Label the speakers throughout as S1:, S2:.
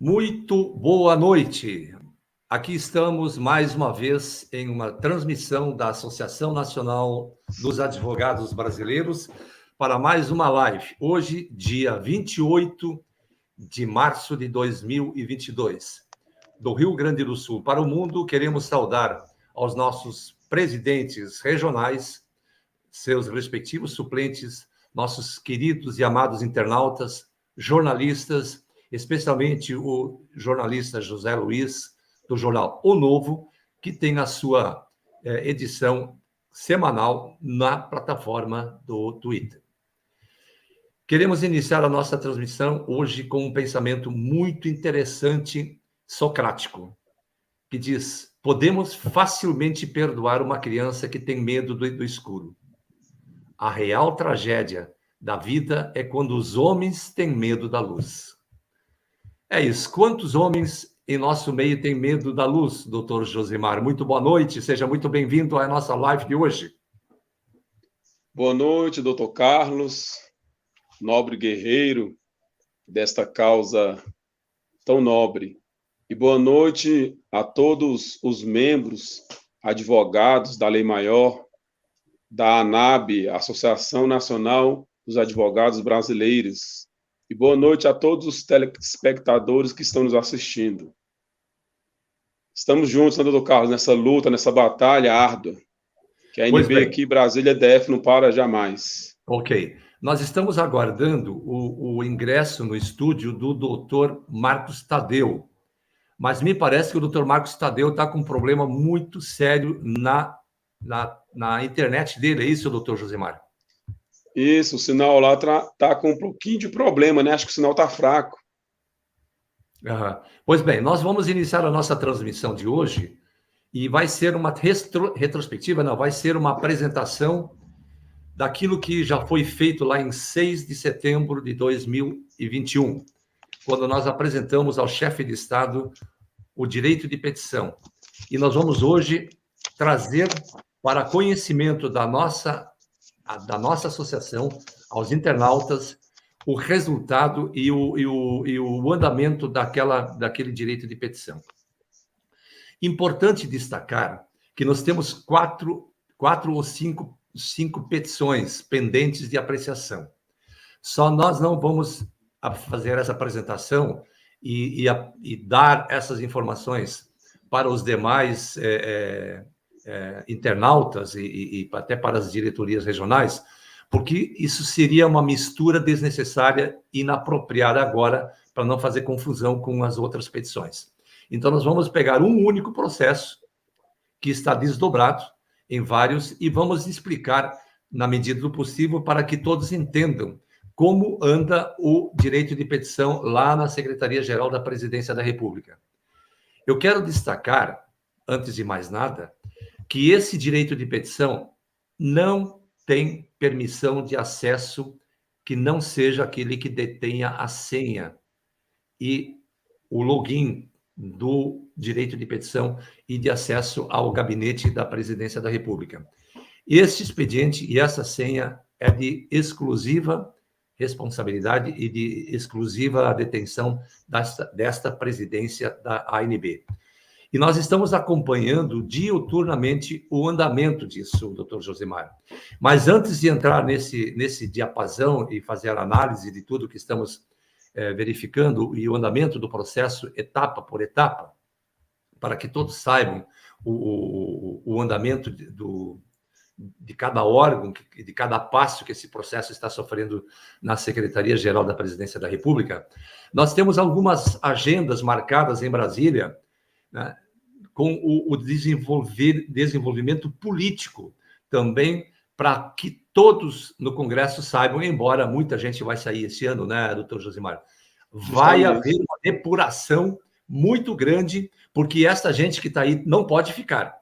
S1: Muito boa noite. Aqui estamos mais uma vez em uma transmissão da Associação Nacional dos Advogados Brasileiros para mais uma live. Hoje, dia 28 de março de 2022. Do Rio Grande do Sul para o mundo, queremos saudar aos nossos presidentes regionais, seus respectivos suplentes, nossos queridos e amados internautas, jornalistas, especialmente o jornalista José Luiz, do jornal O Novo, que tem a sua edição semanal na plataforma do Twitter. Queremos iniciar a nossa transmissão hoje com um pensamento muito interessante, socrático, que diz: podemos facilmente perdoar uma criança que tem medo do escuro. A real tragédia da vida é quando os homens têm medo da luz. É isso. Quantos homens em nosso meio têm medo da luz, doutor Josimar? Muito boa noite, seja muito bem-vindo à nossa live de hoje.
S2: Boa noite, doutor Carlos, nobre guerreiro desta causa tão nobre. E boa noite a todos os membros, advogados da Lei Maior, da ANAB, Associação Nacional dos Advogados Brasileiros. E boa noite a todos os telespectadores que estão nos assistindo. Estamos juntos, né, doutor Carlos, nessa luta, nessa batalha árdua, que a ANB aqui, Brasília DF, não para jamais.
S1: Ok. Nós estamos aguardando o ingresso no estúdio do doutor Marcos Tadeu, mas me parece que o doutor Marcos Tadeu está com um problema muito sério na internet dele, é isso, doutor Josimar?
S2: Isso, o sinal lá está com um pouquinho de problema, né? Acho que o sinal está fraco.
S1: Uhum. Pois bem, nós vamos iniciar a nossa transmissão de hoje e vai ser uma retrospectiva, não, vai ser uma apresentação daquilo que já foi feito lá em 6 de setembro de 2021, quando nós apresentamos ao chefe de Estado o direito de petição. E nós vamos hoje trazer para conhecimento da nossa associação, aos internautas, o resultado e o andamento daquele direito de petição. Importante destacar que nós temos quatro ou cinco petições pendentes de apreciação. Só nós não vamos fazer essa apresentação e dar essas informações para os demais internautas e até para as diretorias regionais, porque isso seria uma mistura desnecessária e inapropriada agora, para não fazer confusão com as outras petições. Então, nós vamos pegar um único processo que está desdobrado em vários e vamos explicar, na medida do possível, para que todos entendam como anda o direito de petição lá na Secretaria-Geral da Presidência da República. Eu quero destacar, antes de mais nada, que esse direito de petição não tem permissão de acesso que não seja aquele que detenha a senha e o login do direito de petição e de acesso ao gabinete da Presidência da República. Este expediente e essa senha é de exclusiva responsabilidade e de exclusiva detenção desta presidência da ANB. E nós estamos acompanhando diuturnamente o andamento disso, doutor Josimar. Mas antes de entrar nesse diapasão e fazer a análise de tudo que estamos verificando e o andamento do processo etapa por etapa, para que todos saibam o andamento de cada órgão, de cada passo que esse processo está sofrendo na Secretaria-Geral da Presidência da República, nós temos algumas agendas marcadas em Brasília, né, com o desenvolvimento político também, para que todos no Congresso saibam, embora muita gente vai sair esse ano, né, doutor Josimar? Vai haver uma depuração muito grande, porque essa gente que está aí não pode ficar.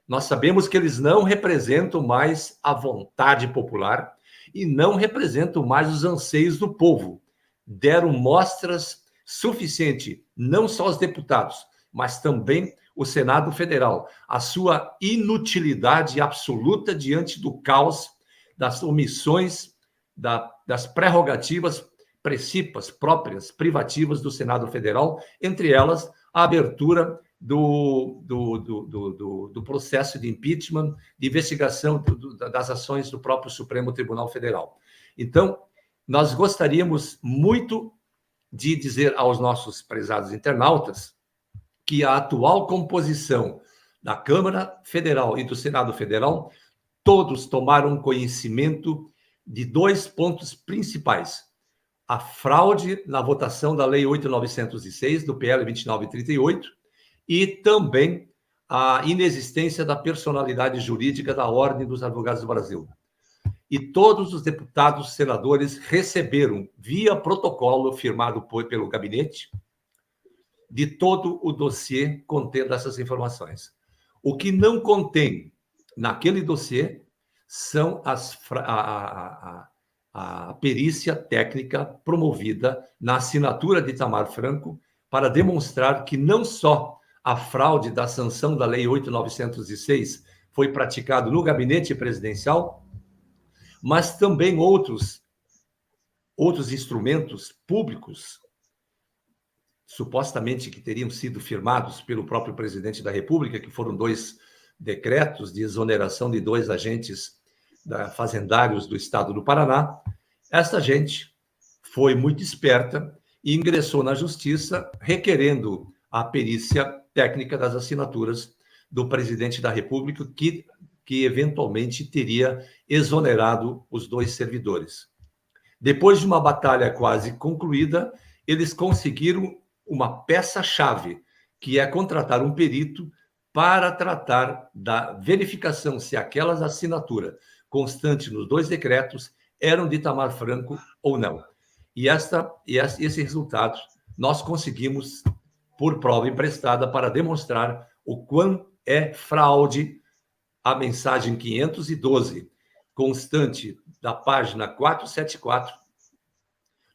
S1: Nós sabemos que eles não representam mais a vontade popular e não representam mais os anseios do povo. Deram mostras suficientes, não só os deputados, mas também o Senado Federal, a sua inutilidade absoluta diante do caos, das omissões, das prerrogativas precipas próprias, privativas do Senado Federal, entre elas a abertura do processo de impeachment, de investigação das ações do próprio Supremo Tribunal Federal. Então, nós gostaríamos muito de dizer aos nossos prezados internautas que a atual composição da Câmara Federal e do Senado Federal, todos tomaram conhecimento de 2 pontos principais: a fraude na votação da Lei 8.906, do PL 2938, e também a inexistência da personalidade jurídica da Ordem dos Advogados do Brasil. E todos os deputados, senadores, receberam, via protocolo firmado pelo gabinete, de todo o dossiê contendo essas informações. O que não contém naquele dossiê são a perícia técnica promovida na assinatura de Itamar Franco para demonstrar que não só a fraude da sanção da Lei 8.906 foi praticada no gabinete presidencial, mas também outros instrumentos públicos, supostamente que teriam sido firmados pelo próprio presidente da República, que foram 2 decretos de exoneração de 2 agentes fazendários do estado do Paraná. Essa gente foi muito esperta e ingressou na justiça requerendo a perícia técnica das assinaturas do presidente da República, que eventualmente teria exonerado os 2 servidores. Depois de uma batalha quase concluída, eles conseguiram uma peça-chave, que é contratar um perito para tratar da verificação se aquelas assinaturas constantes nos 2 decretos eram de Itamar Franco ou não. E esse resultado nós conseguimos por prova emprestada para demonstrar o quão é fraude a mensagem 512, constante da página 474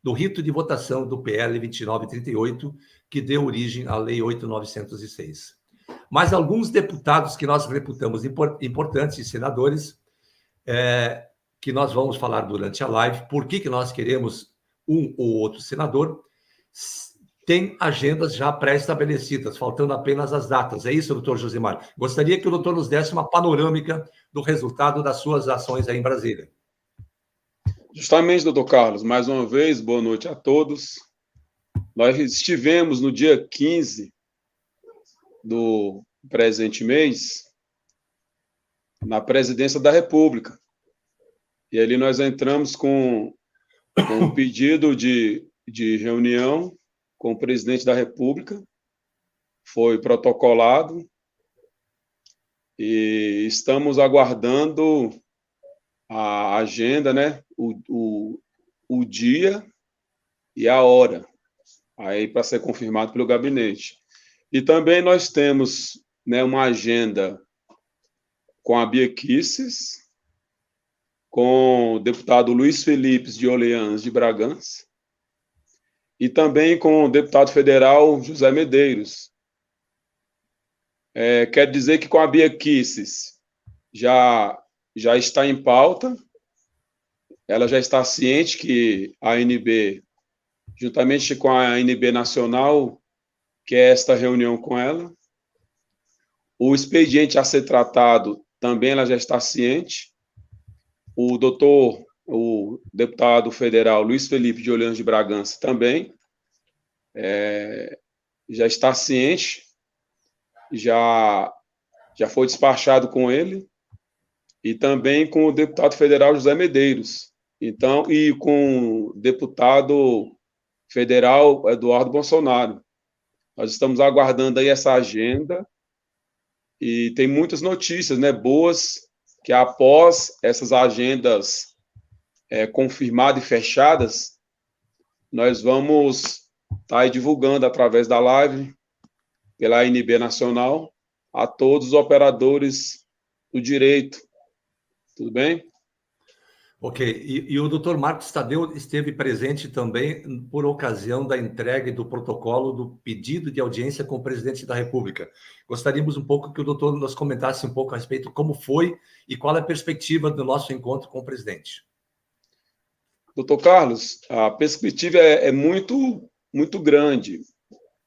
S1: do rito de votação do PL 2938, que deu origem à Lei 8.906. Mas alguns deputados que nós reputamos importantes, senadores, que nós vamos falar durante a live, por que nós queremos um ou outro senador, tem agendas já pré-estabelecidas, faltando apenas as datas. É isso, doutor Josimar? Gostaria que o doutor nos desse uma panorâmica do resultado das suas ações aí em Brasília.
S2: Justamente, doutor Carlos, mais uma vez, boa noite a todos. Nós estivemos no dia 15 do presente mês na Presidência da República. E ali nós entramos com um pedido de reunião com o presidente da República, foi protocolado e estamos aguardando a agenda, né, o dia e a hora, aí para ser confirmado pelo gabinete. E também nós temos, né, uma agenda com a Bia Kicis, com o deputado Luiz Felipe de Orleans de Bragança, e também com o deputado federal José Medeiros. Quer dizer que com a Bia Kicis já está em pauta, ela já está ciente que a ANB, juntamente com a ANB Nacional, quer esta reunião com ela. O expediente a ser tratado também ela já está ciente. O deputado federal Luiz Felipe de Orleans de Bragança também já está ciente, já foi despachado com ele, e também com o deputado federal José Medeiros, então, e com o deputado federal Eduardo Bolsonaro. Nós estamos aguardando aí essa agenda, e tem muitas notícias, né, boas, que após essas agendas confirmadas e fechadas, nós vamos estar aí divulgando através da live, pela ANB Nacional, a todos os operadores do direito. Tudo bem?
S1: Ok. E o doutor Marcos Tadeu esteve presente também por ocasião da entrega do protocolo do pedido de audiência com o presidente da República. Gostaríamos um pouco que o doutor nos comentasse um pouco a respeito de como foi e qual é a perspectiva do nosso encontro com o presidente.
S2: doutor Carlos, a perspectiva é muito, muito grande.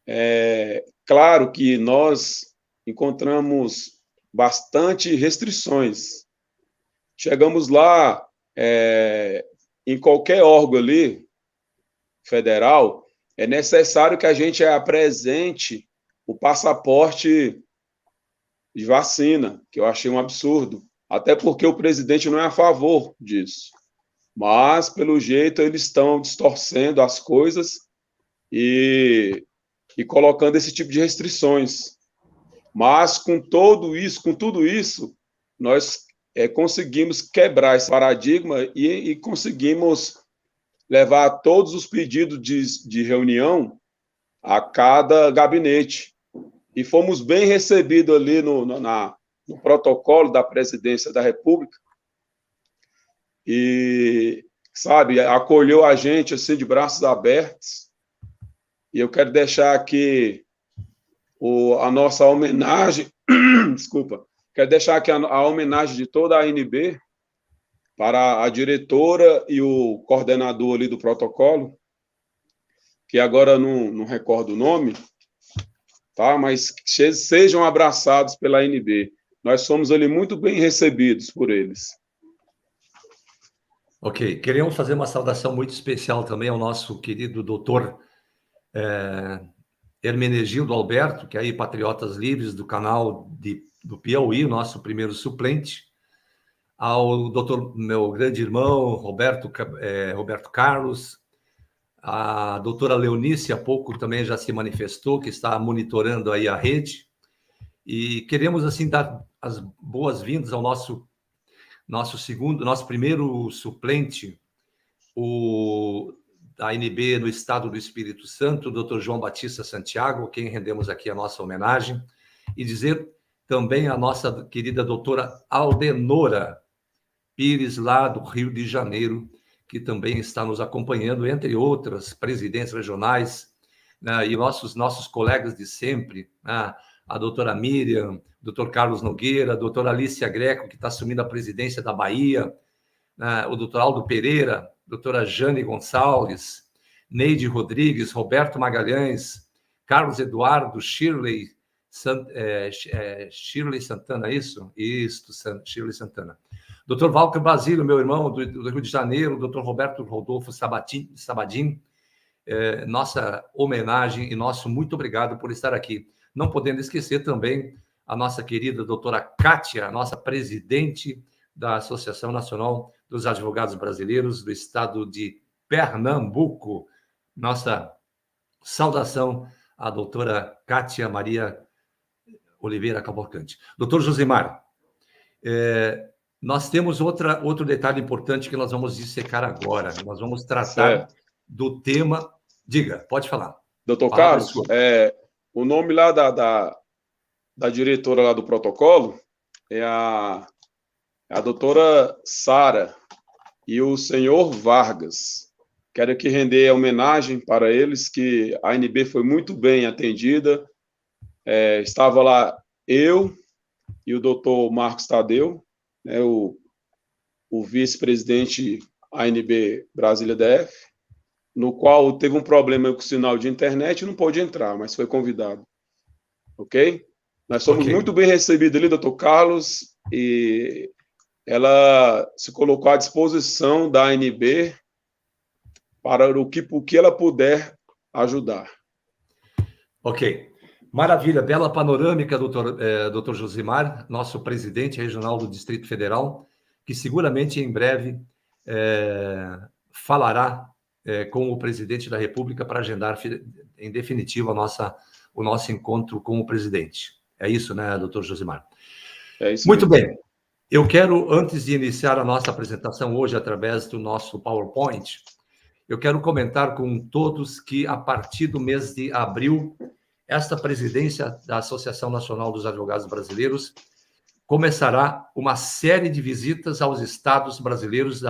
S2: É claro que nós encontramos bastante restrições. Chegamos lá, em qualquer órgão ali, federal, é necessário que a gente apresente o passaporte de vacina, que eu achei um absurdo. Até porque o presidente não é a favor disso. Mas, pelo jeito, eles estão distorcendo as coisas e colocando esse tipo de restrições. Mas, com tudo isso, nós conseguimos quebrar esse paradigma e conseguimos levar todos os pedidos de reunião a cada gabinete. E fomos bem recebidos ali no protocolo da Presidência da República. E, sabe, acolheu a gente assim de braços abertos. E eu quero deixar aqui a nossa homenagem, desculpa, quero deixar aqui a homenagem de toda a ANB para a diretora e o coordenador ali do protocolo, que agora não recordo o nome, tá? Mas que sejam abraçados pela ANB. Nós somos ali muito bem recebidos por eles.
S1: Ok, queremos fazer uma saudação muito especial também ao nosso querido doutor Hermenegildo Alberto, que é aí Patriotas Livres do canal do Piauí, o nosso primeiro suplente, ao doutor, meu grande irmão, Roberto Carlos, a doutora Leonice, há pouco também já se manifestou, que está monitorando aí a rede, e queremos, assim, dar as boas-vindas ao nosso primeiro suplente, da ANB no estado do Espírito Santo, o doutor João Batista Santiago, quem rendemos aqui a nossa homenagem, e dizer também a nossa querida doutora Aldenora Pires, lá do Rio de Janeiro, que também está nos acompanhando, entre outras presidentes regionais, né, e nossos colegas de sempre, né, a doutora Miriam, doutor Carlos Nogueira, a doutora Alicia Greco, que está assumindo a presidência da Bahia, né, o doutor Aldo Pereira, doutora Jane Gonçalves, Neide Rodrigues, Roberto Magalhães, Carlos Eduardo, Shirley Santana, é isso? Isso, Shirley Santana. Dr. Walker Basílio, meu irmão do Rio de Janeiro, Dr. Roberto Rodolfo Sabadim, nossa homenagem e nosso muito obrigado por estar aqui. Não podendo esquecer também a nossa querida doutora Kátia, nossa presidente da Associação Nacional dos Advogados Brasileiros do estado de Pernambuco. Nossa saudação à doutora Kátia Maria Oliveira Cavalcante. Doutor Josimar, nós temos outro detalhe importante que nós vamos dissecar agora. Nós vamos tratar do tema... Diga, pode falar.
S2: Doutor Carlos, o nome lá da diretora lá do protocolo é a doutora Sara e o senhor Vargas. Quero aqui render homenagem para eles, que a ANB foi muito bem atendida. Estava lá eu e o doutor Marcos Tadeu, né, o vice-presidente ANB Brasília DF, no qual teve um problema com o sinal de internet e não pôde entrar, mas foi convidado. Ok? Nós somos muito bem recebidos ali, doutor Carlos, e ela se colocou à disposição da ANB para o que ela puder ajudar.
S1: Ok. Maravilha, bela panorâmica, doutor Josimar, nosso presidente regional do Distrito Federal, que seguramente em breve falará com o presidente da República para agendar, em definitiva, o nosso encontro com o presidente. É isso, né, doutor Josimar?
S2: É isso.
S1: Muito bem. Eu quero, antes de iniciar a nossa apresentação hoje através do nosso PowerPoint, eu quero comentar com todos que, a partir do mês de abril, esta presidência da Associação Nacional dos Advogados Brasileiros começará uma série de visitas aos estados brasileiros,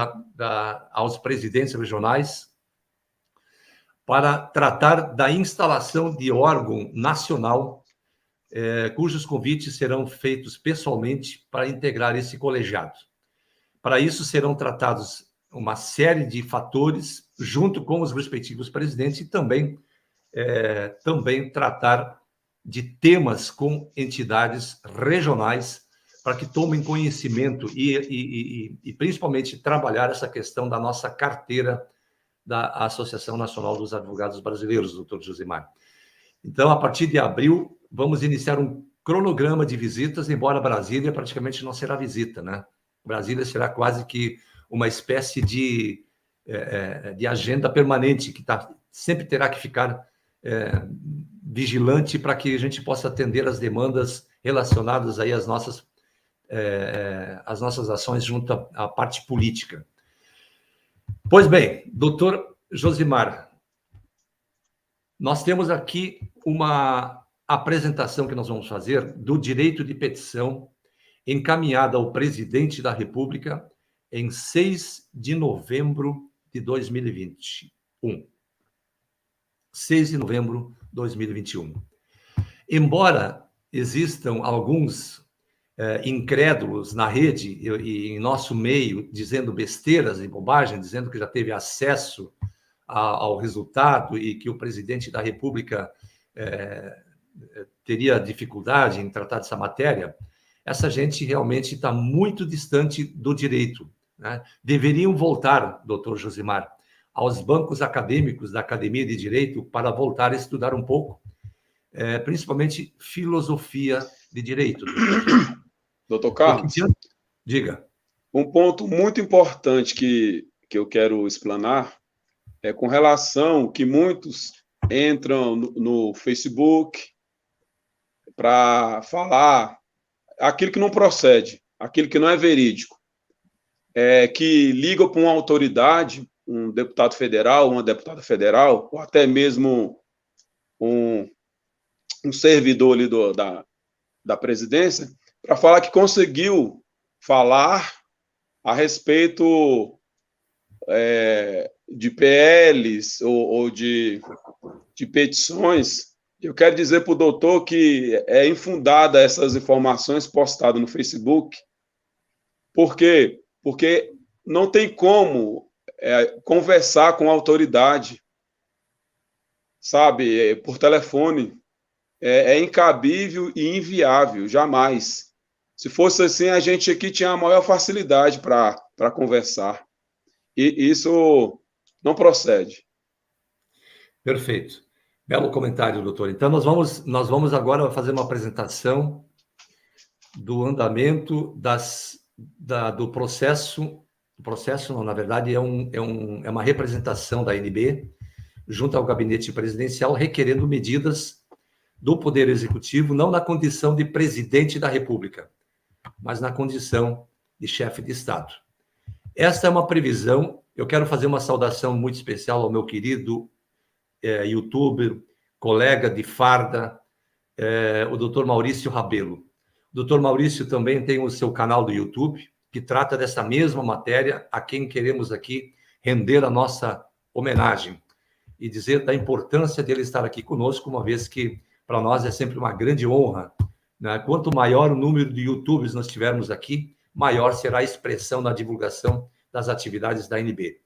S1: aos presidentes regionais, para tratar da instalação de órgão nacional, cujos convites serão feitos pessoalmente para integrar esse colegiado. Para isso, serão tratados uma série de fatores, junto com os respectivos presidentes, e também tratar de temas com entidades regionais para que tomem conhecimento e principalmente trabalhar essa questão da nossa carteira da Associação Nacional dos Advogados Brasileiros, doutor Josimar. Então, a partir de abril, vamos iniciar um cronograma de visitas, embora Brasília praticamente não será visita, né? Brasília será quase que uma espécie de agenda permanente, que sempre terá que ficar vigilante para que a gente possa atender as demandas relacionadas aí às nossas ações junto à parte política. Pois bem, doutor Josimar, nós temos aqui uma apresentação que nós vamos fazer do direito de petição encaminhada ao presidente da República em 6 de novembro de 2021. 6 de novembro de 2021. Embora existam alguns incrédulos na rede e em nosso meio dizendo besteiras e bobagem, dizendo que já teve acesso ao resultado e que o presidente da República teria dificuldade em tratar dessa matéria, essa gente realmente está muito distante do direito, né? Deveriam voltar, doutor Josimar, aos bancos acadêmicos da Academia de Direito para voltar a estudar um pouco, principalmente filosofia de direito.
S2: Doutor Carlos,
S1: diga.
S2: Um ponto muito importante que eu quero explanar é com relação que muitos entram no Facebook para falar aquilo que não procede, aquilo que não é verídico, que ligam para uma autoridade, um deputado federal, uma deputada federal, ou até mesmo um servidor ali da presidência, para falar que conseguiu falar a respeito de PLs ou de petições. Eu quero dizer para o doutor que é infundada essas informações postadas no Facebook. Por quê? Porque não tem como conversar com a autoridade, sabe, por telefone. É incabível e inviável, jamais. Se fosse assim, a gente aqui tinha a maior facilidade para conversar. E isso não procede.
S1: Perfeito. Belo comentário, doutor. Então, nós vamos agora fazer uma apresentação do andamento do processo. O processo, não, na verdade, é uma representação da ANB junto ao gabinete presidencial requerendo medidas do Poder Executivo, não na condição de presidente da República, mas na condição de chefe de Estado. Esta é uma previsão. Eu quero fazer uma saudação muito especial ao meu querido youtuber, colega de farda, o doutor Maurício Rabelo. O doutor Maurício também tem o seu canal do YouTube, que trata dessa mesma matéria, a quem queremos aqui render a nossa homenagem e dizer da importância dele estar aqui conosco, uma vez que para nós é sempre uma grande honra, né? Quanto maior o número de YouTubers nós tivermos aqui, maior será a expressão na divulgação das atividades da ANB.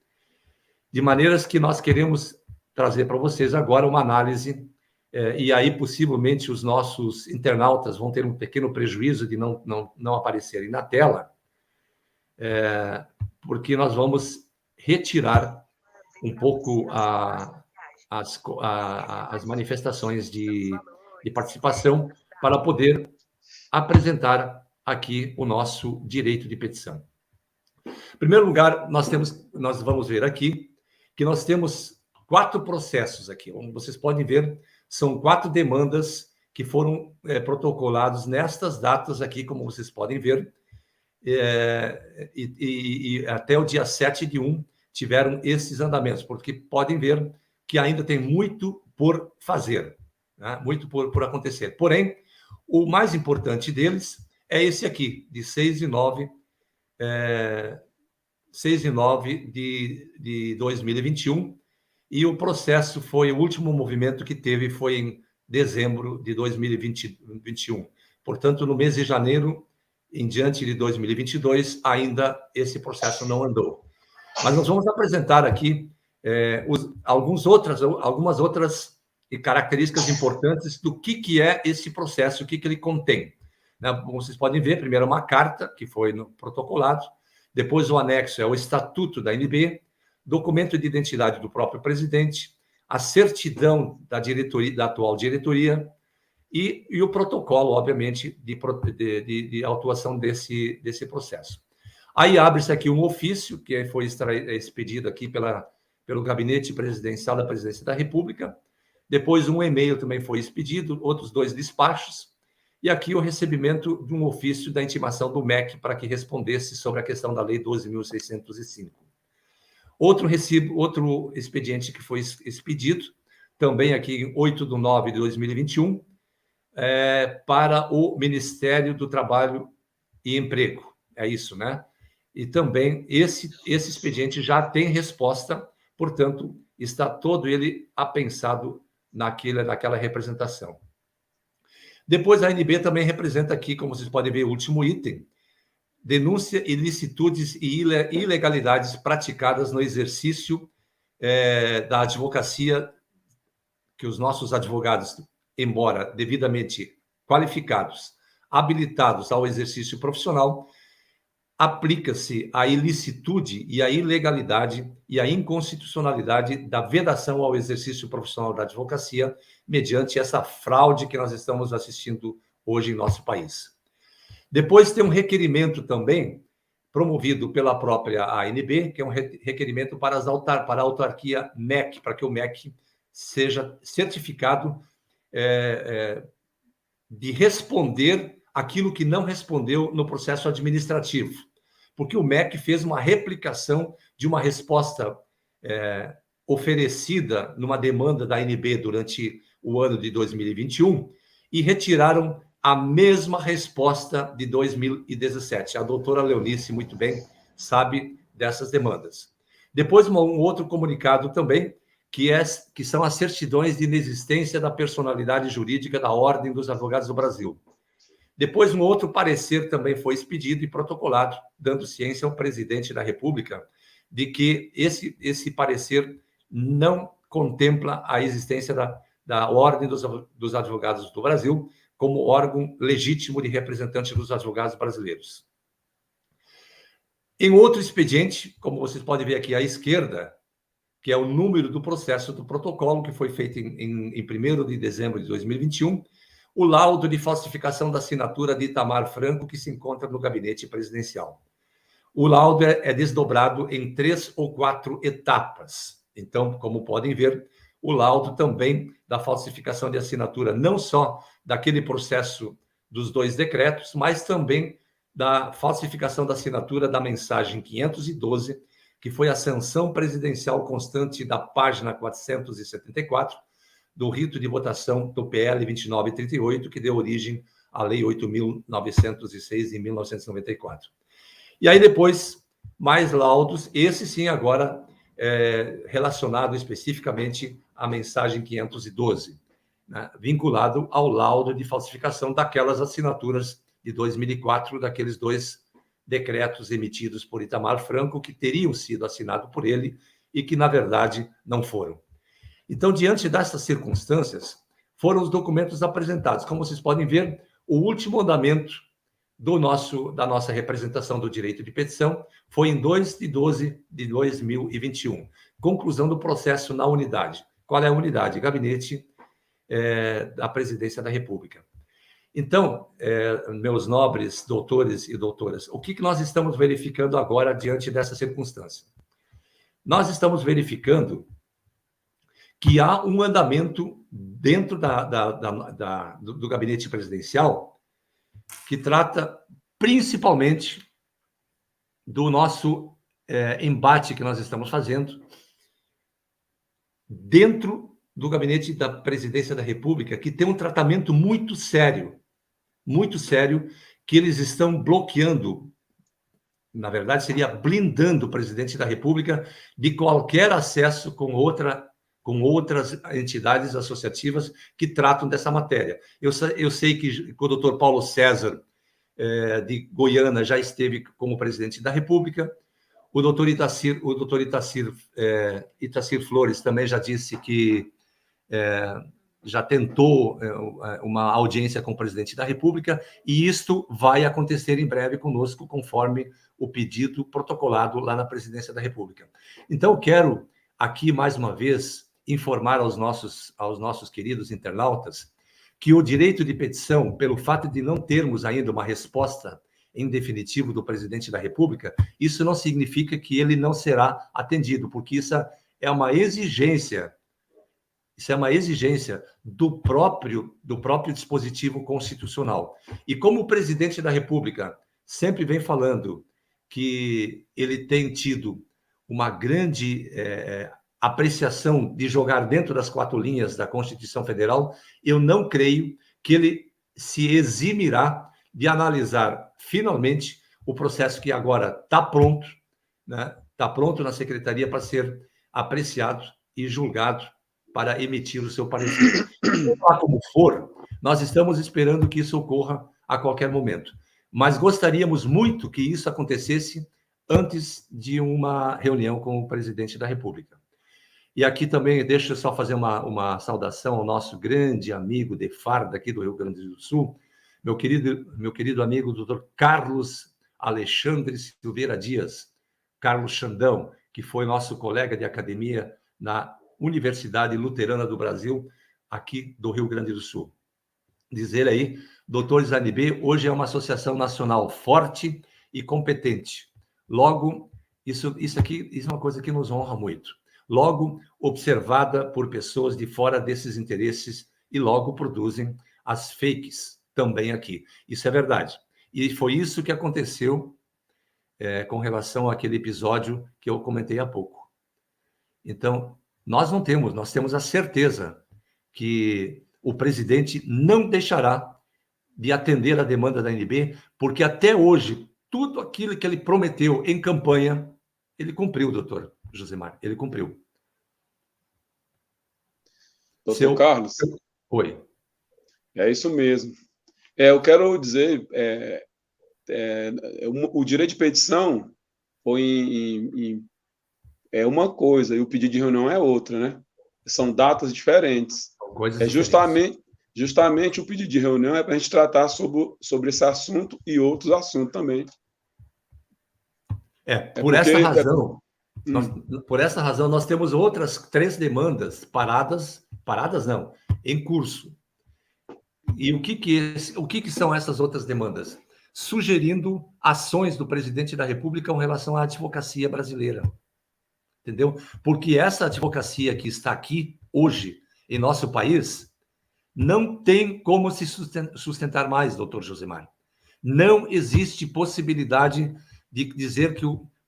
S1: De maneiras que nós queremos trazer para vocês agora uma análise, e aí possivelmente os nossos internautas vão ter um pequeno prejuízo de não aparecerem na tela, porque nós vamos retirar um pouco as manifestações de participação para poder apresentar aqui o nosso direito de petição. Em primeiro lugar, nós vamos ver aqui que nós temos 4 processos aqui. Como vocês podem ver, são 4 demandas que foram protocolados nestas datas aqui, como vocês podem ver, e até o dia 7/1 tiveram esses andamentos, porque podem ver que ainda tem muito por fazer, né? Muito por acontecer. Porém, o mais importante deles é esse aqui, de 6 de 9 de 2021, e o processo o último movimento que teve foi em dezembro de 2021. Portanto, no mês de janeiro, em diante de 2022, ainda esse processo não andou. Mas nós vamos apresentar aqui algumas outras características importantes do que é esse processo, o que ele contém. Como vocês podem ver, primeiro uma carta, que foi protocolado, depois o anexo é o estatuto da ANB, documento de identidade do próprio presidente, a certidão da diretoria, da atual diretoria, e o protocolo, obviamente, de autuação desse processo. Aí abre-se aqui um ofício, que foi expedido aqui pelo Gabinete Presidencial da Presidência da República, depois um e-mail também foi expedido, outros 2 despachos, e aqui o recebimento de um ofício da intimação do MEC para que respondesse sobre a questão da Lei 12.605. Outro expediente que foi expedido, também aqui em 8/9/2021, para o Ministério do Trabalho e Emprego. É isso, né? E também esse expediente já tem resposta, portanto, está todo ele apensado naquela representação. Depois, a ANB também representa aqui, como vocês podem ver, o último item, denúncia ilicitudes e ilegalidades praticadas no exercício da advocacia, que os nossos advogados, embora devidamente qualificados, habilitados ao exercício profissional, aplica-se a ilicitude e a ilegalidade e a inconstitucionalidade da vedação ao exercício profissional da advocacia mediante essa fraude que nós estamos assistindo hoje em nosso país. Depois tem um requerimento também promovido pela própria ANB, que é um requerimento para a autarquia MEC, para que o MEC seja certificado de responder aquilo que não respondeu no processo administrativo, porque o MEC fez uma replicação de uma resposta oferecida numa demanda da ANB durante o ano de 2021 e retiraram a mesma resposta de 2017. A doutora Leonice, muito bem, sabe dessas demandas. Depois, um outro comunicado também, que são as certidões de inexistência da personalidade jurídica da Ordem dos Advogados do Brasil. Depois, um outro parecer também foi expedido e protocolado, dando ciência ao presidente da República de que esse parecer não contempla a existência da Ordem dos Advogados do Brasil como órgão legítimo de representante dos advogados brasileiros. Em outro expediente, como vocês podem ver aqui à esquerda, que é o número do processo do protocolo, que foi feito em 1º de dezembro de 2021, o laudo de falsificação da assinatura de Itamar Franco, que se encontra no gabinete presidencial. O laudo é desdobrado em 3 ou 4 etapas. Então, como podem ver, o laudo também da falsificação de assinatura, não só daquele processo dos 2 decretos, mas também da falsificação da assinatura da mensagem 512, que foi a sanção presidencial constante da página 474, do rito de votação do PL 2938, que deu origem à Lei 8.906, de 1994. E aí depois, mais laudos, esse sim agora relacionado especificamente à mensagem 512, né, vinculado ao laudo de falsificação daquelas assinaturas de 2004, daqueles 2 decretos emitidos por Itamar Franco, que teriam sido assinados por ele e que, na verdade, não foram. Então, diante dessas circunstâncias, foram os documentos apresentados. Como vocês podem ver, o último andamento da nossa representação do direito de petição foi em 2 de 12 de 2021. Conclusão do processo na unidade. Qual é a unidade? Gabinete da Presidência da República. Então, meus nobres doutores e doutoras, o que nós estamos verificando agora diante dessa circunstância? Nós estamos verificando que há um andamento dentro do gabinete presidencial que trata principalmente do nosso embate que nós estamos fazendo dentro do gabinete da Presidência da República, que tem um tratamento muito sério, que eles estão bloqueando, na verdade seria blindando o presidente da República de qualquer acesso com outras entidades associativas que tratam dessa matéria. Eu sei que o doutor Paulo César, de Goiânia, já esteve como presidente da República, O doutor Itacir Flores também já disse que já tentou uma audiência com o presidente da República, e isto vai acontecer em breve conosco, conforme o pedido protocolado lá na Presidência da República. Então, quero aqui, mais uma vez, informar aos nossos queridos internautas que o direito de petição, pelo fato de não termos ainda uma resposta em definitivo do presidente da República, isso não significa que ele não será atendido, porque isso é uma exigência. Isso é uma exigência do próprio dispositivo constitucional. E como o presidente da República sempre vem falando que ele tem tido uma grande apreciação de jogar dentro das 4 linhas da Constituição Federal, eu não creio que ele se eximirá de analisar finalmente o processo que agora está pronto, né? Está pronto na Secretaria para ser apreciado e julgado para emitir o seu parecer. Como for, nós estamos esperando que isso ocorra a qualquer momento. Mas gostaríamos muito que isso acontecesse antes de uma reunião com o presidente da República. E aqui também, deixa eu só fazer uma saudação ao nosso grande amigo de farda aqui do Rio Grande do Sul, meu querido amigo, doutor Carlos Alexandre Silveira Dias, Carlos Xandão, que foi nosso colega de academia na Universidade Luterana do Brasil, aqui do Rio Grande do Sul. Dizer aí, Doutores ANB, hoje é uma associação nacional forte e competente. Logo, isso é uma coisa que nos honra muito. Logo, observada por pessoas de fora desses interesses e logo produzem as fakes também aqui. Isso é verdade. E foi isso que aconteceu com relação àquele episódio que eu comentei há pouco. Então, nós temos a certeza que o presidente não deixará de atender a demanda da ANB, porque até hoje, tudo aquilo que ele prometeu em campanha, ele cumpriu, doutor Josemar, ele cumpriu.
S2: Doutor Carlos?
S1: Oi.
S2: É isso mesmo. Eu quero dizer, o direito de petição foi é uma coisa e o pedido de reunião é outra, né? São datas diferentes. Justamente o pedido de reunião é para a gente tratar sobre esse assunto e outros assuntos também.
S1: Por essa razão, nós temos outras 3 demandas paradas não, em curso. E o que são essas outras demandas? Sugerindo ações do presidente da República com relação à advocacia brasileira. Entendeu? Porque essa advocacia que está aqui hoje em nosso país não tem como se sustentar mais, doutor Josemar. Não existe possibilidade de dizer que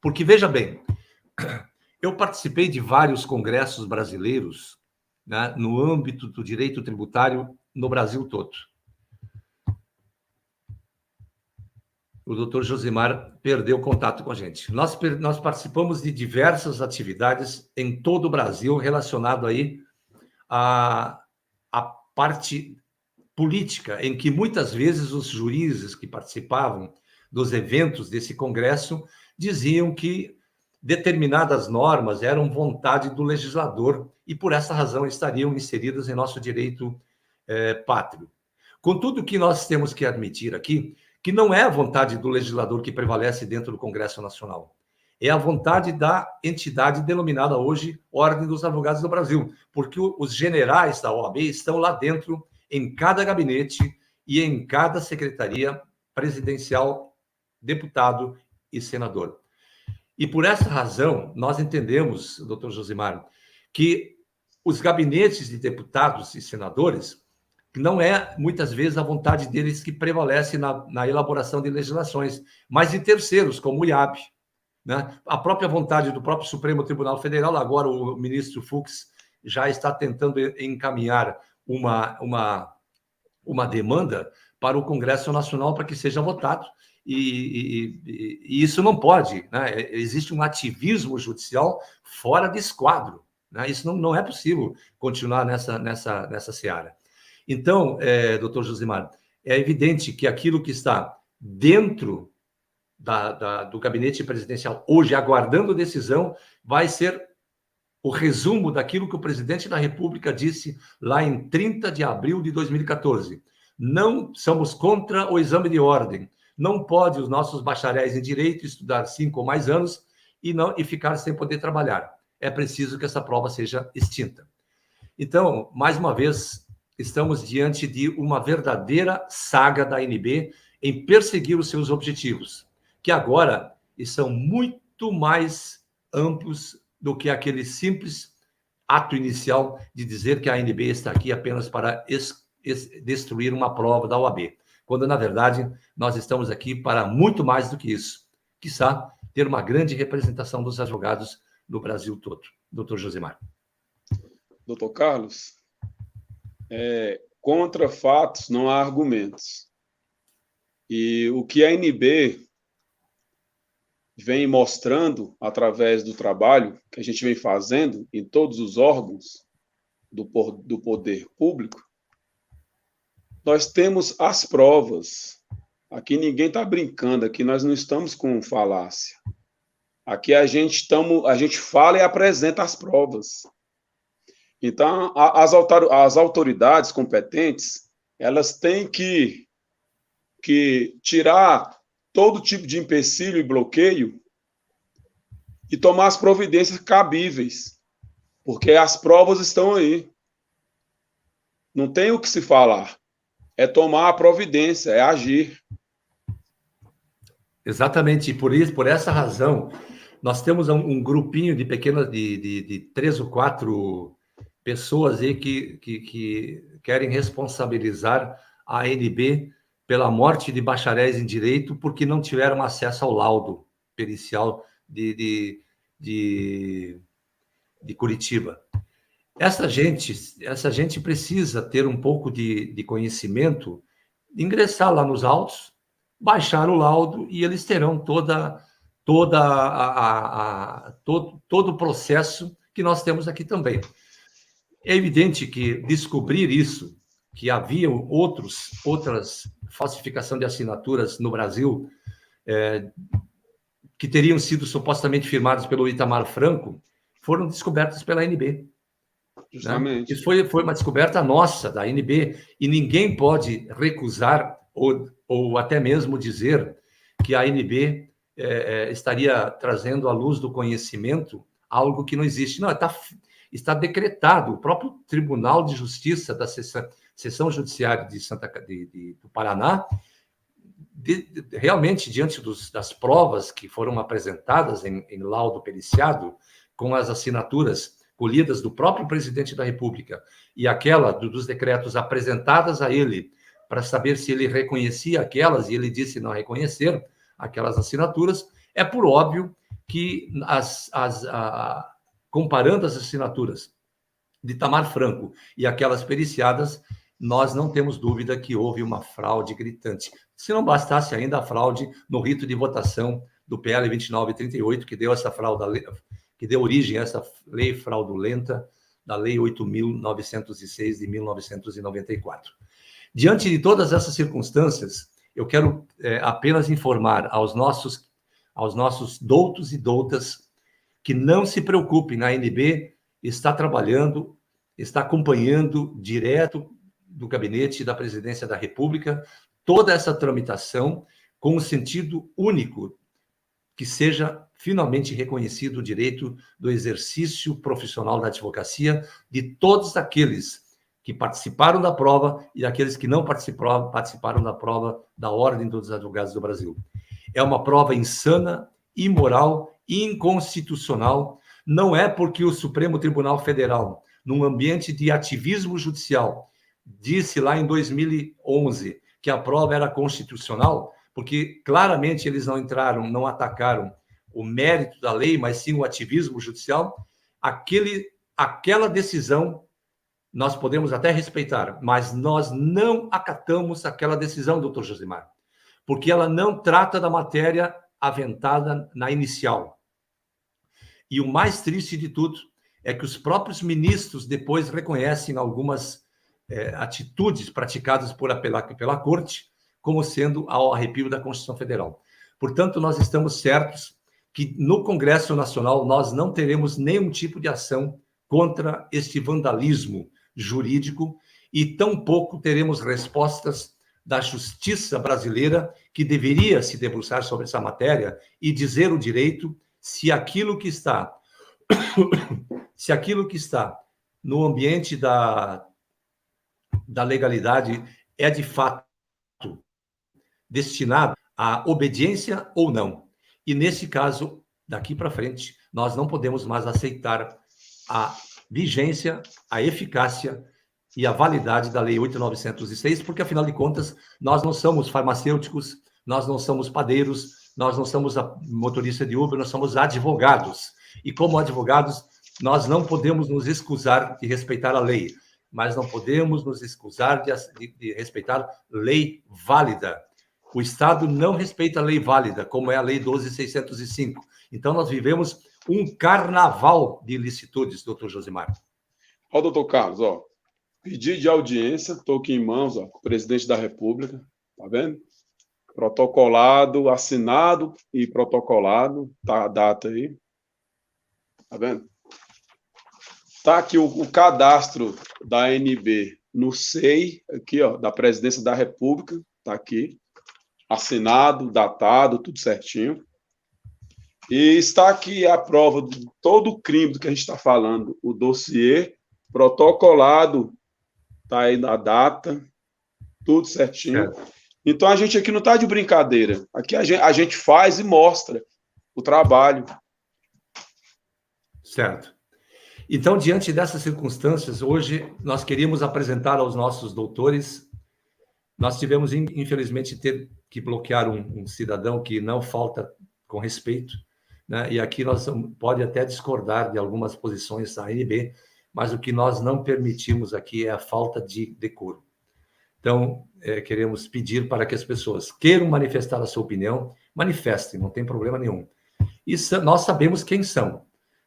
S1: Porque, veja bem, eu participei de vários congressos brasileiros, né, no âmbito do direito tributário no Brasil todo. O doutor Josemar perdeu contato com a gente. Nós participamos de diversas atividades em todo o Brasil relacionado aí à parte política, em que muitas vezes os juízes que participavam dos eventos desse congresso diziam que determinadas normas eram vontade do legislador e, por essa razão, estariam inseridas em nosso direito pátrio. Contudo, o que nós temos que admitir aqui, que não é a vontade do legislador que prevalece dentro do Congresso Nacional. É a vontade da entidade denominada hoje Ordem dos Advogados do Brasil, porque os generais da OAB estão lá dentro, em cada gabinete e em cada secretaria presidencial, deputado e senador. E por essa razão, nós entendemos, doutor Josemar, que os gabinetes de deputados e senadores, não é, muitas vezes, a vontade deles que prevalece na elaboração de legislações, mas de terceiros, como o IAB, né? A própria vontade do próprio Supremo Tribunal Federal, agora o ministro Fux já está tentando encaminhar uma demanda para o Congresso Nacional para que seja votado, e isso não pode, né? Existe um ativismo judicial fora de esquadro, né? Isso não é possível continuar nessa seara. Então, doutor Josemar, é evidente que aquilo que está dentro do gabinete presidencial hoje, aguardando decisão, vai ser o resumo daquilo que o presidente da República disse lá em 30 de abril de 2014. Não somos contra o exame de ordem. Não pode os nossos bacharéis em direito estudar 5 ou mais anos e ficar sem poder trabalhar. É preciso que essa prova seja extinta. Então, mais uma vez, estamos diante de uma verdadeira saga da ANB em perseguir os seus objetivos, que agora são muito mais amplos do que aquele simples ato inicial de dizer que a ANB está aqui apenas para destruir uma prova da OAB, quando, na verdade, nós estamos aqui para muito mais do que isso, quiçá ter uma grande representação dos advogados no Brasil todo. Doutor Josimar.
S2: Doutor Carlos, contra fatos não há argumentos. E o que a ANB vem mostrando através do trabalho que a gente vem fazendo em todos os órgãos do poder público, nós temos as provas. Aqui ninguém está brincando, aqui nós não estamos com falácia. Aqui a gente fala e apresenta as provas. Então, as autoridades competentes, elas têm que tirar todo tipo de empecilho e bloqueio e tomar as providências cabíveis, porque as provas estão aí. Não tem o que se falar. É tomar a providência, é agir.
S1: Exatamente, e por essa razão, nós temos um grupinho de pequenas, de 3 ou 4 pessoas aí que querem responsabilizar a ANB pela morte de bacharéis em direito porque não tiveram acesso ao laudo pericial de Curitiba. Essa gente precisa ter um pouco de conhecimento, ingressar lá nos autos, baixar o laudo e eles terão todo o processo que nós temos aqui também. É evidente que descobrir isso, que havia outras falsificação de assinaturas no Brasil, que teriam sido supostamente firmadas pelo Itamar Franco, foram descobertas pela ANB.
S2: Justamente.
S1: Né? Isso foi uma descoberta nossa, da ANB, e ninguém pode recusar ou até mesmo dizer que a ANB estaria trazendo à luz do conhecimento algo que não existe. Não, está decretado. O próprio Tribunal de Justiça da Seção Judiciária do Paraná, realmente, diante das provas que foram apresentadas em laudo periciado, com as assinaturas colhidas do próprio presidente da República e aquela dos decretos apresentadas a ele para saber se ele reconhecia aquelas, e ele disse não reconhecer aquelas assinaturas, é por óbvio que, comparando as assinaturas de Itamar Franco e aquelas periciadas, nós não temos dúvida que houve uma fraude gritante. Se não bastasse ainda a fraude no rito de votação do PL 2938, que deu origem a essa lei fraudulenta da Lei 8.906 de 1994. Diante de todas essas circunstâncias, eu quero apenas informar aos nossos doutos e doutas que não se preocupem, a ANB está trabalhando, está acompanhando direto do gabinete da Presidência da República toda essa tramitação com o sentido único que seja finalmente reconhecido o direito do exercício profissional da advocacia de todos aqueles que participaram da prova e aqueles que não participaram da prova da Ordem dos Advogados do Brasil. É uma prova insana, imoral, inconstitucional. Não é porque o Supremo Tribunal Federal, num ambiente de ativismo judicial, disse lá em 2011 que a prova era constitucional, porque claramente eles não atacaram o mérito da lei, mas sim o ativismo judicial. Aquela decisão nós podemos até respeitar, mas nós não acatamos aquela decisão, doutor Josimar, porque ela não trata da matéria aventada na inicial. E o mais triste de tudo é que os próprios ministros depois reconhecem algumas atitudes praticadas pela Corte como sendo ao arrepio da Constituição Federal. Portanto, nós estamos certos que no Congresso Nacional nós não teremos nenhum tipo de ação contra este vandalismo jurídico e tampouco teremos respostas da justiça brasileira, que deveria se debruçar sobre essa matéria e dizer o direito se aquilo que está no ambiente da legalidade é de fato destinado à obediência ou não. E nesse caso, daqui para frente, nós não podemos mais aceitar a vigência, a eficácia e a validade da Lei 8.906, porque, afinal de contas, nós não somos farmacêuticos, nós não somos padeiros, nós não somos motorista de Uber, nós somos advogados. E, como advogados, nós não podemos nos excusar de respeitar a lei, mas não podemos nos excusar de respeitar lei válida. O Estado não respeita a lei válida, como é a Lei 12.605. Então, nós vivemos um carnaval de ilicitudes, doutor Josimar.
S2: Ó, doutor Carlos, ó, pedido de audiência, estou aqui em mãos, ó, com o presidente da República, tá vendo? Protocolado, assinado e protocolado, tá a data aí, tá vendo? Tá aqui o cadastro da ANB no SEI, aqui, ó, da Presidência da República, tá aqui, assinado, datado, tudo certinho. E está aqui a prova de todo o crime do que a gente está falando, o dossiê protocolado, tá aí na data, tudo certinho. Certo. Então a gente aqui não está de brincadeira, aqui a gente faz e mostra o trabalho.
S1: Certo. Então, diante dessas circunstâncias, hoje nós queríamos apresentar aos nossos doutores. Nós tivemos, infelizmente, ter que bloquear um cidadão que não falta com respeito, né? E aqui nós pode até discordar de algumas posições da ANB, mas o que nós não permitimos aqui é a falta de decoro. Então, queremos pedir para que as pessoas queiram manifestar a sua opinião, manifestem, não tem problema nenhum. E nós sabemos quem são,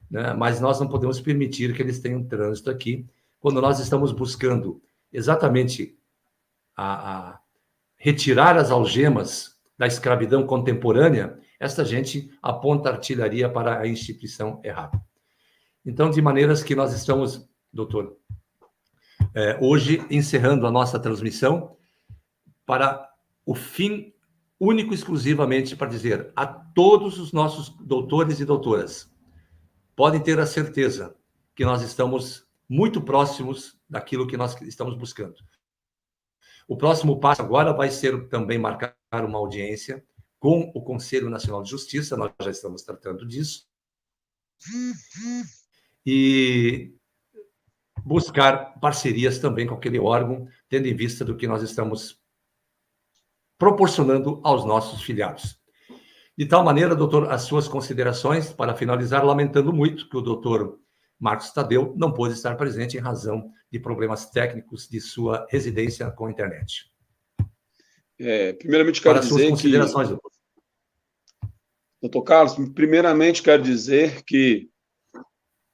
S1: né? Mas nós não podemos permitir que eles tenham trânsito aqui, quando nós estamos buscando exatamente a retirar as algemas da escravidão contemporânea. Esta gente aponta artilharia para a instituição errada. Então, de maneiras que nós estamos, doutor, hoje encerrando a nossa transmissão para o fim único, exclusivamente para dizer a todos os nossos doutores e doutoras, podem ter a certeza que nós estamos muito próximos daquilo que nós estamos buscando. O próximo passo agora vai ser também marcar uma audiência com o Conselho Nacional de Justiça, nós já estamos tratando disso, e buscar parcerias também com aquele órgão, tendo em vista do que nós estamos proporcionando aos nossos filiados. De tal maneira, doutor, as suas considerações, para finalizar, lamentando muito que o doutor Marcos Tadeu não pôde estar presente em razão de problemas técnicos de sua residência com a internet.
S2: Primeiramente, quero dizer que... Doutor Carlos, primeiramente quero dizer que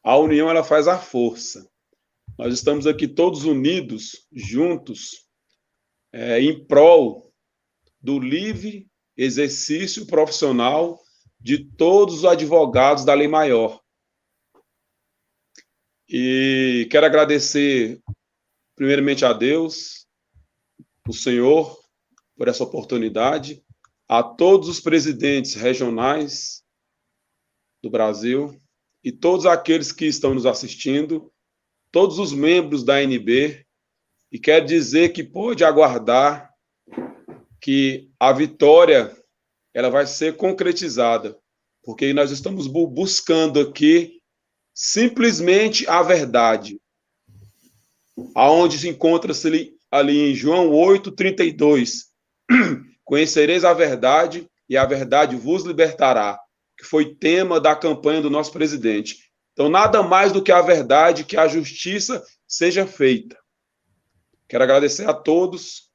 S2: a união ela faz a força. Nós estamos aqui todos unidos, juntos, em prol do livre exercício profissional de todos os advogados da Lei Maior. E quero agradecer, primeiramente, a Deus, o Senhor, por essa oportunidade, a todos os presidentes regionais do Brasil e todos aqueles que estão nos assistindo, todos os membros da ANB, e quero dizer que pode aguardar que a vitória ela vai ser concretizada, porque nós estamos buscando aqui simplesmente a verdade, aonde se encontra-se ali em João 8:32, conhecereis a verdade e a verdade vos libertará, que foi tema da campanha do nosso presidente. Então, nada mais do que a verdade, que a justiça seja feita. Quero agradecer a todos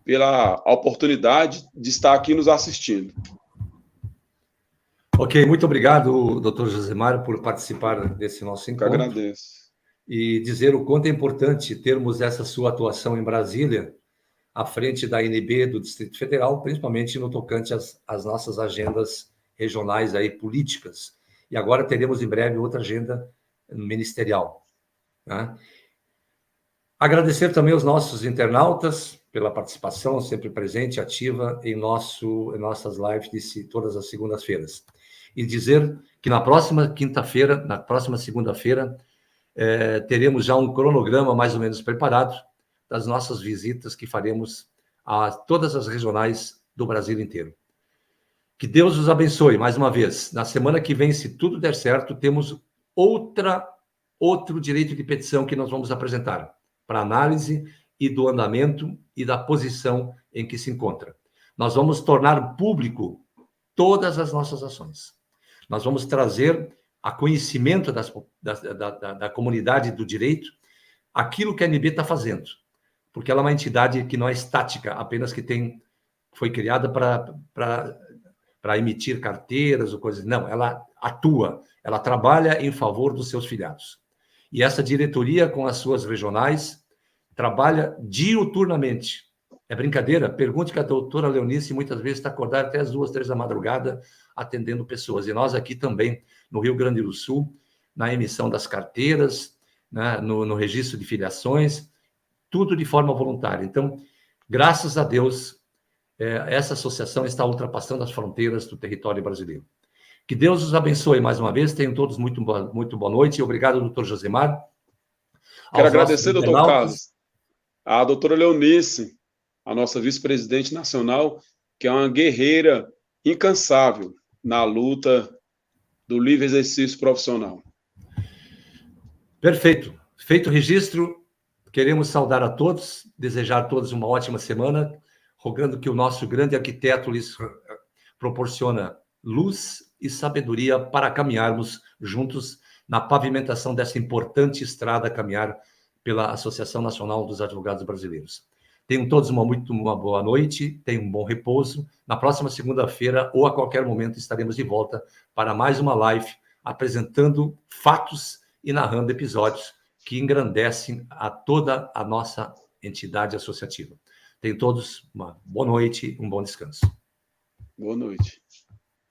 S2: pela oportunidade de estar aqui nos assistindo.
S1: Ok, muito obrigado, doutor Josimar, por participar desse nosso encontro.
S2: Eu agradeço.
S1: E dizer o quanto é importante termos essa sua atuação em Brasília, à frente da ANB do Distrito Federal, principalmente no tocante às nossas agendas regionais aí, políticas. E agora teremos em breve outra agenda ministerial, né? Agradecer também aos nossos internautas pela participação sempre presente, ativa em nossas lives de todas as segundas-feiras. E dizer que na próxima segunda-feira, teremos já um cronograma mais ou menos preparado das nossas visitas que faremos a todas as regionais do Brasil inteiro. Que Deus os abençoe mais uma vez. Na semana que vem, se tudo der certo, temos outro direito de petição que nós vamos apresentar para análise e do andamento e da posição em que se encontra. Nós vamos tornar público todas as nossas ações. Nós vamos trazer a conhecimento da comunidade do direito aquilo que a ANB está fazendo, porque ela é uma entidade que não é estática, apenas que foi criada para emitir carteiras ou coisas. Não, ela atua, ela trabalha em favor dos seus filiados. E essa diretoria, com as suas regionais, trabalha diuturnamente. É brincadeira? Pergunte que a doutora Leonice muitas vezes está acordada até as 2, 3 da madrugada atendendo pessoas. E nós aqui também, no Rio Grande do Sul, na emissão das carteiras, né, no registro de filiações, tudo de forma voluntária. Então, graças a Deus, essa associação está ultrapassando as fronteiras do território brasileiro. Que Deus os abençoe mais uma vez. Tenham todos muito boa noite. E obrigado, doutor Josemar.
S2: Quero agradecer, doutor Carlos, a doutora Leonice, a nossa vice-presidente nacional, que é uma guerreira incansável na luta do livre exercício profissional.
S1: Perfeito. Feito o registro, queremos saudar a todos, desejar a todos uma ótima semana, rogando que o nosso grande arquiteto lhes proporciona luz e sabedoria para caminharmos juntos na pavimentação dessa importante estrada a caminhar pela Associação Nacional dos Advogados Brasileiros. Tenham todos uma boa noite, tenham um bom repouso. Na próxima segunda-feira, ou a qualquer momento, estaremos de volta para mais uma live, apresentando fatos e narrando episódios que engrandecem a toda a nossa entidade associativa. Tenham todos uma boa noite, um bom descanso.
S2: Boa noite.